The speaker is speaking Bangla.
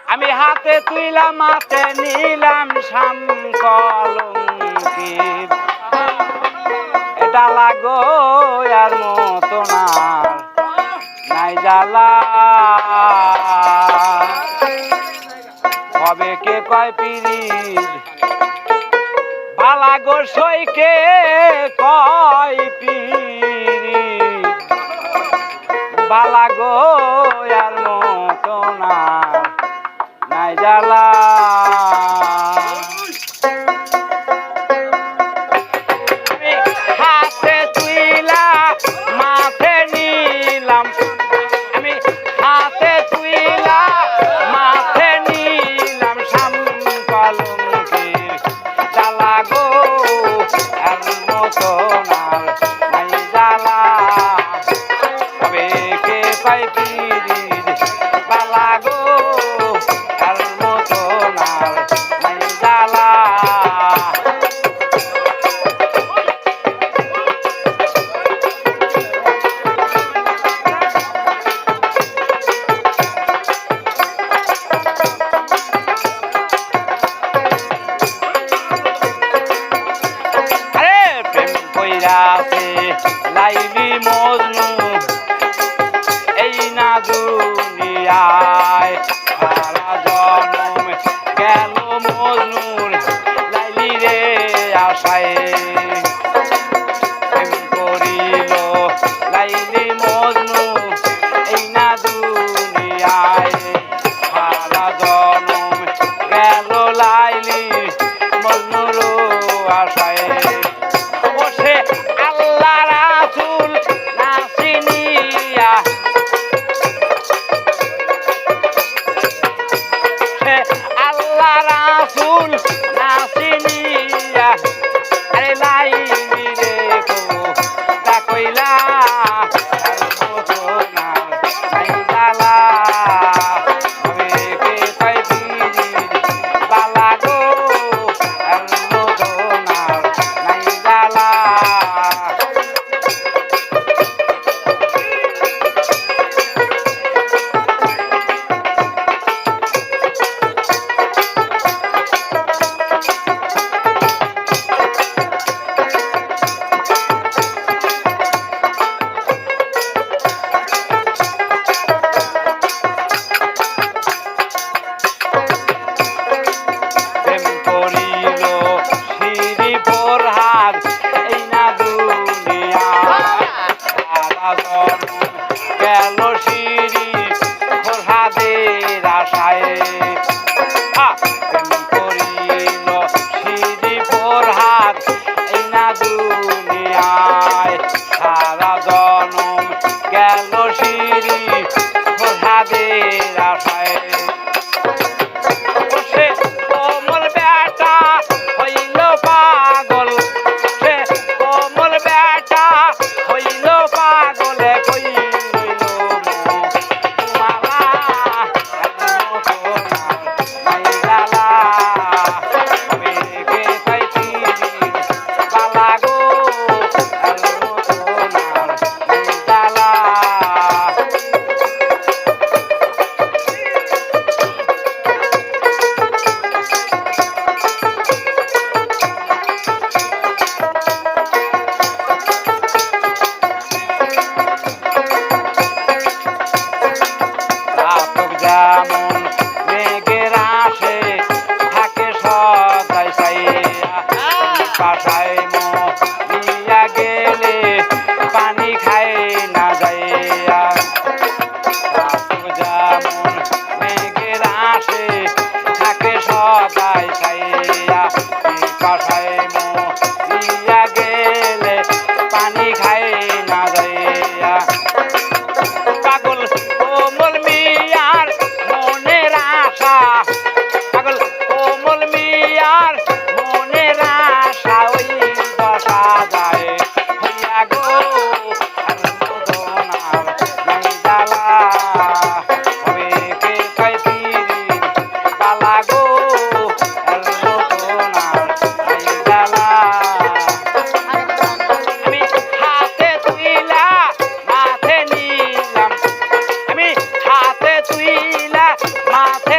আমি হাতে তুইলাম মাতে নিলাম শাম কলঙ্কিত এটা লাগো আর মতো না নাই জ্বালা হবে কে কয় পিরিত ভালাগো সইকে কয় পিরিত বালাগো আর মতো না নাই জ্বালা হাতে তুইলা মাথে নিলাম আমি হাতে তুইলা মাথে নিলাম শাম কলঙ্কির জ্বালা গো আর মতো না নাই জ্বালা হবে কে পাই পিরিত বালা গো আর মতো না নাই জ্বালা আছে লাইলি মজনু এই না দুনিয়ায় সারা জনম গেল মজনুর লাইলি রে আশায় প্রেম করিল লাইলি মজনু এই না দুনিয়ায় সারা জনম গেল লাইলি মজনুর আশায় আল্লাহ রাসূল নাসিনিয়া আল্লাহ রাসূল নাসিনিয়া আরে লাইলি রে গো ডাকইলা আর মতো না নাই জ্বালা হবে কে পাই পিরিত বালা গো আর মতো না নাই জ্বালা গেল সিঁড়ি ফরহাদের আশায় প্রেম করিল সিঁড়ি ফরহাদ এই না দুনিয়ায় সারা জনম গেল সিঁড়ি ফরহাদের আশায় সে কোমল বেটা হইল পাগল সে কোমল বেটা হইল পাগলে যেমন মেঘের আসে থাকে সদাই চাইয়া পাশায় মিয়া গেলে পানি খায় না যাইয়া যেমন মেঘের আসে থাকে সদাই চাইয়া পাশায় মিয়া গেলে পানি খায় না যাইয়া পাগল কোমল মিয়ার মনের আশা পাগল কোমল মিয়ার মনের আশা ওই দশা যায় হইয়া গো আর মতো না নাই জ্বালা হবে কে কয় পিরিত বালা গো আর মতো না নাই জ্বালা আমি হাতে তুইলা মাথে নিলাম আমি হাতে তুইলা মাথে